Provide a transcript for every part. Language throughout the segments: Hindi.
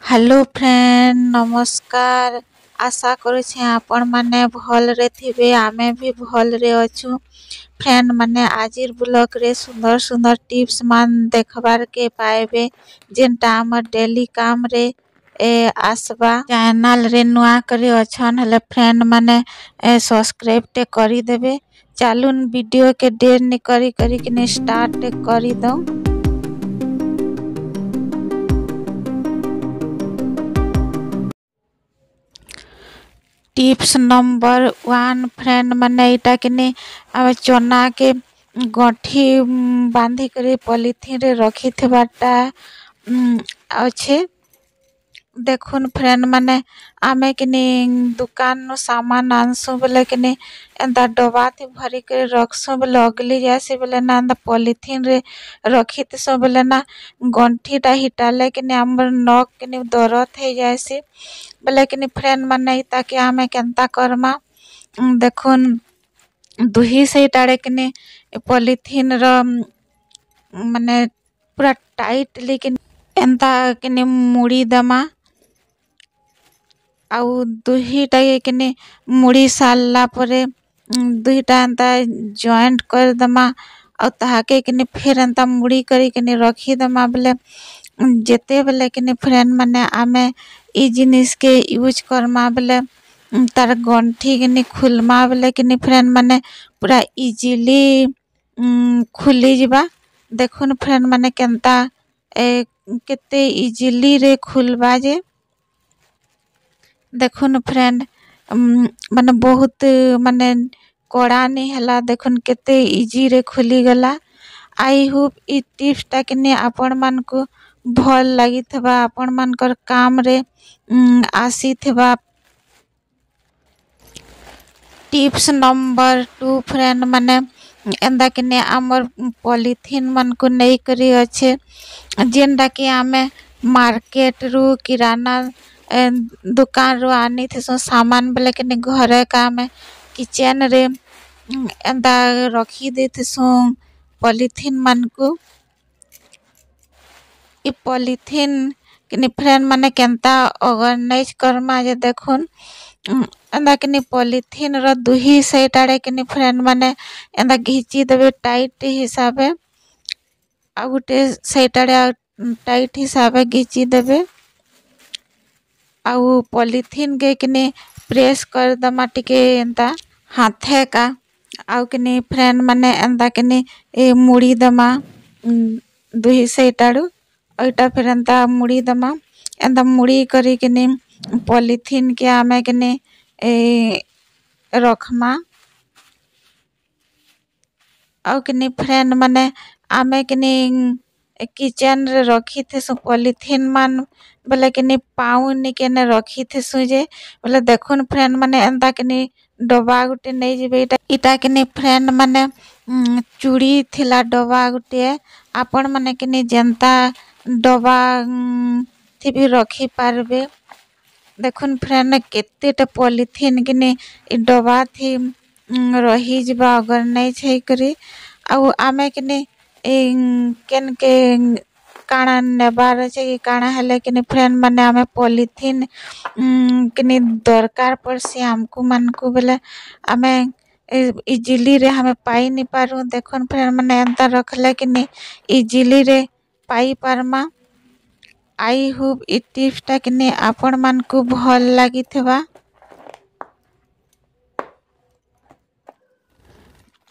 हेलो फ्रेंड नमस्कार। आशा करुछे आपण माने भल रे थिबे आमे भी भल रे अछु। फ्रेंड माने आजिर ब्लॉग रे सुंदर सुंदर टिप्स मान देखबार के पाएबे जेनटा हमर डेली काम रे आसबा। चैनल रे नुआ करे अछन हले फ्रेंड माने सब्सक्राइब टे करी देबे। चालून वीडियो के देर नि करी के स्टार्ट करी दो। टिप्स नंबर 1 फ्रेंड माने इटा किने अब चना के गठी बांधी करे पॉलिथीन रे रखी थेबाटा अच्छे। देखुन फ्रेंड माने आमे किने दुकान नो सामान आनसु बोले किने एंदा डबा थी भरी करे रखसु बोले अगली जैसे बोले ना एंदा पॉलिथीन रे रखी तसो बोले ना गंठीटा हिटाले किने हमर नक किने दरद हे जैसे बोले किने फ्रेंड माने ताकि आमे केनता करमा देखुन दुही से टाड़े किने पॉलिथीन रो माने पूरा टाइट लेकिन एंता किने मुड़ी दमा आउ दुहीटा किने मुड़ी सारला परे दुहीटा एंता जॉइंट कर दमा और ताके किने फिर एंता मुड़ी करी किने रखी दमा बोले जेते बोले किने फ्रेंड माने आमे ई जिनिस के यूज करमा बोले तार गंठी किने खुलमा बोले किने फ्रेंड माने पूरा इजीली खुली जिबा। देखुन फ्रेंड माने केनता केते इजीली रे खुलबा जे देखुन फ्रेंड माने बहुत माने कड़ा नहीं हला। देखुन केते इजी रे खुली गला। आई होप ई टिप्स टा किने आपण मान को भल लगी थबा आपण मान कर काम रे आसी थबा। टिप्स नंबर 2 फ्रेंड माने एंदा किने हमर पॉलिथीन मन को नहीं करी अच्छे जेनडा कि आमे मार्केट रु किराना दुकान रो आनी थे सामान बोले कि घरे का में किचन रे एंदा रखी दे थे पॉलिथीन मन को। ई पॉलिथीन कि फ्रेंड माने केनता ऑर्गेनाइज करमा जे देखुन एंदा कि पॉलिथीन रो दुही साइड आड़े कि फ्रेंड माने एंदा घिची देबे टाइट हिसाबे आ गुटे साइड आड़े टाइट हिसाबे घिची देबे आउ पॉलिथीन के किने प्रेस कर दमा टिके एंता हाथे का आउ किने फ्रेंड माने एंता किने मुड़ी दमा दुही साइड ओइटा फिर एंता मुड़ी दमा एंता मुड़ी करी किने पॉलिथीन के आमे किने रखमा आउ किने फ्रेंड माने आमे किने किचन रे रखी थे पॉलिथीन मान बोले कि पाउन के रखी थे सुजे बोले देखुन फ्रेंड माने एंता कि डबा गुटे नहीं जीवे इटा कि फ्रेंड माने चूड़ी थिला डबा गुटे आपण माने कि जेनता डबा थी भी रखी पारबे। देखुन फ्रेंड केतेटा पॉलिथीन कि डबा थी रही जीवा अगर नहीं छै करी आउ आमे कि केन के काना नेबार अच्छे कि काना हेले कि फ्रेंड माने आमे पॉलिथीन कि दरकार पड़सी हमको मन को बोले आमे इजीली रे हमें पाई नहीं पारू। देखुन फ्रेंड माने एंता रखले कि इजीली रे पाई पारमा। आई होप ई टिप्स टा कि आपण मन को भल लगी थबा।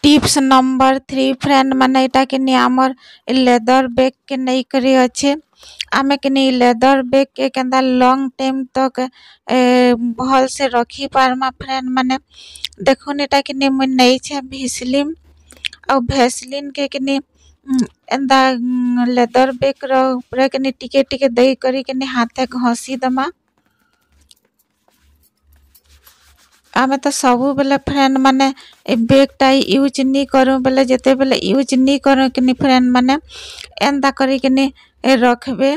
टिप्स नंबर 3 फ्रेंड माने इटा कि हमर लेदर बैग के नहीं करी अच्छे आमे कि लेदर बैग के केंदा लॉन्ग टाइम तक भल से रखी पारमा फ्रेंड माने देखुन इटा कि नहीं छे भेसलिन और भेसलिन के कि एंदा लेदर बैग रो पूरा कि टिके टिके दई करी कि हाथे घसी दमा आमे तो सबू बेले फ्रेंड माने बैग टा यूज नहीं करूँ बोले जेते बेले यूज नहीं करूँ कि फ्रेंड माने एंदा करी कि रखबे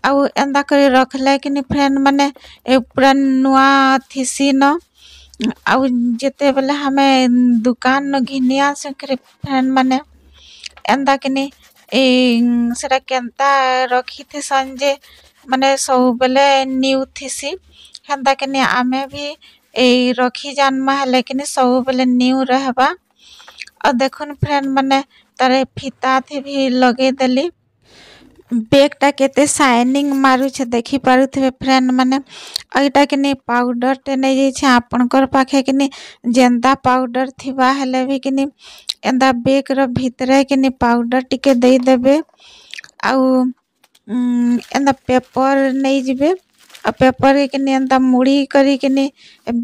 आउ एंदा करी रखले कि फ्रेंड माने पूरा नुआ थिसी न आउ जेते बेले हमें दुकान न घिनिया से फ्रेंड माने एंदा कि सेटा केन्ता रखिथिसन जे माने सब बेले न्यू थिसी हेन्ता किनी आमे भी रखी जानमा हेले किनी सब बेले न्यू रहबा। और देखुन फ्रेंड माने तारे फीता थी भी लगे देली बेगटा केते शाइनिंग मारुछे देखि पारुथिबे फ्रेंड माने। एटा किनी पाउडर टे नै जे छे आपनकर पाखे किनी जेंदा पाउडर थिबा हेले भी किनी एंदा बेग रो भितरे किनी पाउडर टिके देई देबे आउ एंदा पेपर नै जिबे आ पेपर के किनी एंदा मुड़ी करी किनी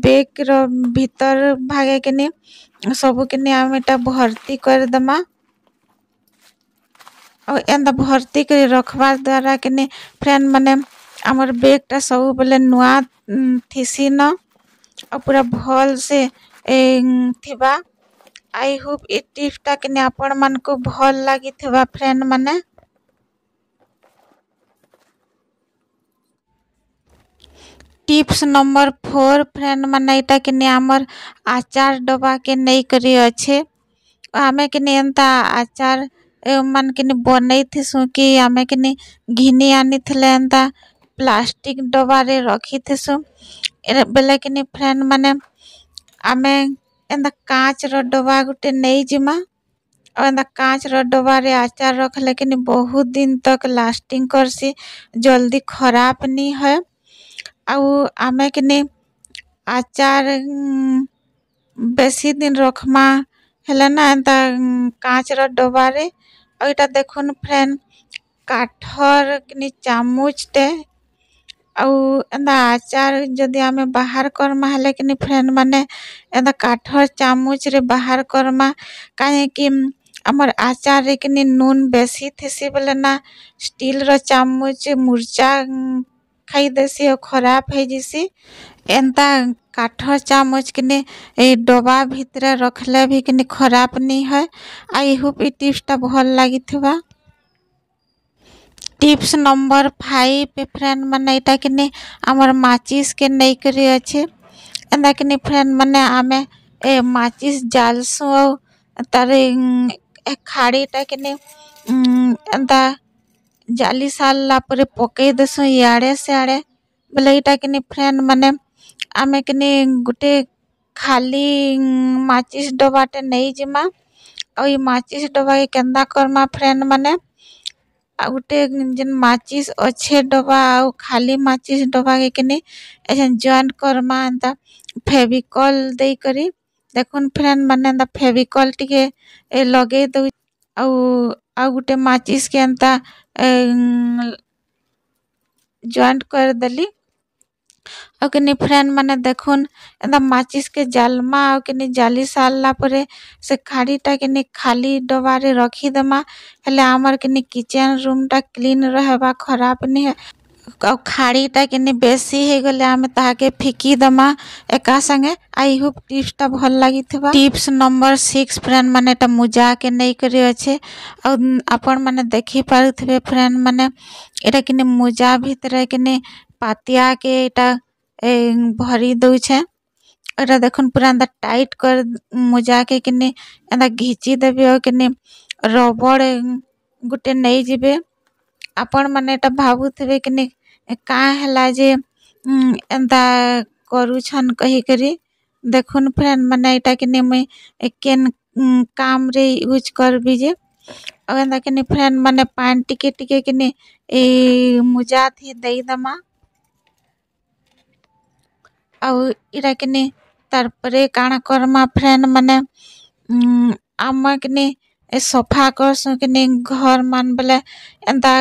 बेग रो भीतर भागे किनी सब किनी आमेटा भर्ती कर दमा और एंदा भर्ती करी रखबार द्वारा किनी फ्रेंड माने हमर बेगटा सब बेले नुआ थिसी न और पूरा भल से थिबा। आई होप ए टिप्सटा किनी आपण मन को भल लागी थिबा फ्रेंड माने। टिप्स नंबर 4 फ्रेंड माने एटा किनी हमर आचार डब्बा के नै करी अच्छे आमे किनी एंता आचार मन किनी बनै थिसु कि आमे किनी घिनी आनी थिले एंता प्लास्टिक डब्बा रे रखी थिसु बेले किनी फ्रेंड माने आमे एंता कांच रो डब्बा गुटे नै जिमा और एंता कांच रो डब्बा रे आचार रखले किनी बहुत दिन तक लास्टिंग करसी जल्दी खराब नी है। आउ आमे किनी आचार बेसी दिन रखमा हेले ना एंता कांच रो डब्बा रे और एटा देखुन फ्रेंड काठर किनी चामच टे आउ एंदा आचार जदि आमे बाहर करमा हेले किनी फ्रेंड माने एंदा काठर चामच रे बाहर करमा काहे कि हमर आचार रे किनी नून बेसी थिसी बेले ना स्टील रो चामच मुर्चा खाई देसी और खराब है जिसी एंता काठर चामच किनी डब्बा भितरे रखले भी किनी खराब नी है। आई होप ई टिप्सटा भल लागी थिबा। टिप्स नंबर 5 फ्रेंड माने एटा किनी हमर माचिस के नै करी अच्छे एंदा किनी फ्रेंड माने आमे माचिस जालसु तारे खाड़ीटा किनी एंता जाली साला परे पके देसु याड़े सियाड़े बोले एटा किनी फ्रेंड माने आमे किनी गुटे खाली माचिस डब्बाटे नै जिमा और ई माचिस डब्बा के केंदा करमा फ्रेंड माने आ गुटे जेन माचिस अच्छे डब्बा और खाली माचिस डब्बा के किनी ऐसे जॉइन करमा एंता फेविकॉल दे करी देखुन फ्रेंड माने एंता फेविकॉल टिके लगे दउ आउ गुटे माचिस के एंता जॉइंट कर देली और किनी फ्रेंड माने देखुन एंदा माचिस के जालमा और किनी जाली सारला परे से खाड़ीटा किनी खाली डब्बा रे रखी देमा हेले हमर किनी किचन रूमटा क्लीन रहबा खराब नी है और खाड़ीटा किनी बेसी हे गले आमे ताके फिकी दमा एका संगे। आई होप टिप्सटा भल लागी थिबा। टिप्स नंबर 6 फ्रेंड माने एटा मुजा के नै करी अच्छे और आपण माने देखि पारुथिबे फ्रेंड माने एटा किनी मुजा भितरे किनी पातिया के एटा भरी दउ छे एटा देखुन पूरा एंदा टाइट कर मुजा के किनी एंदा घिची देबे और किनी रबड़ गुटे नै जिबे आपण माने एटा भाबुथिबे किनी का हला जे एंदा करू छन कही करी देखुन फ्रेंड माने एटा किनी मैं केन काम रे यूज करबी जे और एंदा किनी फ्रेंड माने पान टिके टिके किनी मुजा थी देई दमा और इरा किनी तारपरे काना करमा फ्रेंड माने आमा किनी सोफा करसु किनी घर मान बेले एंता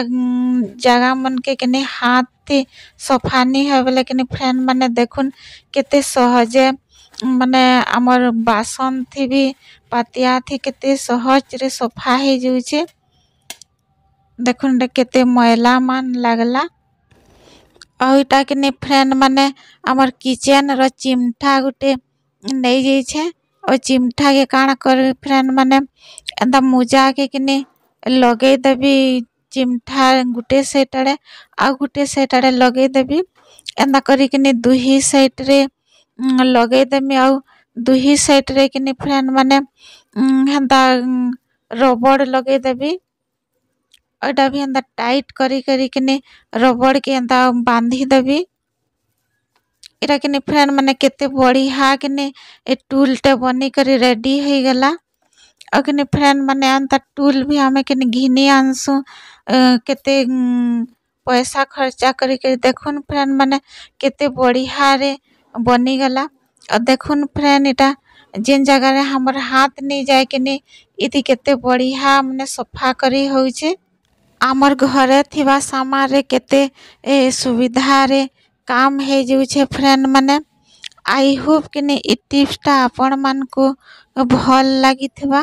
जगह मन के किनी हाथ थी सोफा नी है बेले किनी फ्रेंड माने देखुन केते सहजे माने हमर बासन थी भी पातिया थी केते सहज रे सोफा हे जाउछे देखुन केते मैला मान लागला और इटा किनी फ्रेंड माने हमर किचन रो चिमटा गुटे नै जाई छे और चिमटा के काना कर फ्रेंड माने एंदा मुजा के किनी लगे देबी चिमटा गुटे सेटड़े आ गुटे सेटड़े लगे देबी एंदा करी किनी दुही साइड रे लगे देमी और दुही साइड रे किनी फ्रेंड माने हेंदा रबड़ लगे देबी ଏଇଟା ବି ଏନ୍ତା ଟାଇଟ୍ କରିକିନି ରବड़ के एंता बांधी देबी। इरा किने फ्रेंड माने केते बढ़िया किने ए टूल टे बनी करी रेडी हो गला। और किने फ्रेंड माने अंता टूल भी हमें किने घिनी आनसु केते पैसा खर्चा करी के देखुन फ्रेंड माने केते बढ़िया रे बनी गला। और देखुन फ्रेंड इटा जेन जगह रे हमर हाथ नहीं जाए किने इति केते बढ़िया माने सफा करी होउछे। आमर घरे थिबा सामान रे केते सुविधा रे काम हे जाउछे फ्रेंड माने। आई होप किने इ टिप्स टा आपण मान को भल लागिथिबा।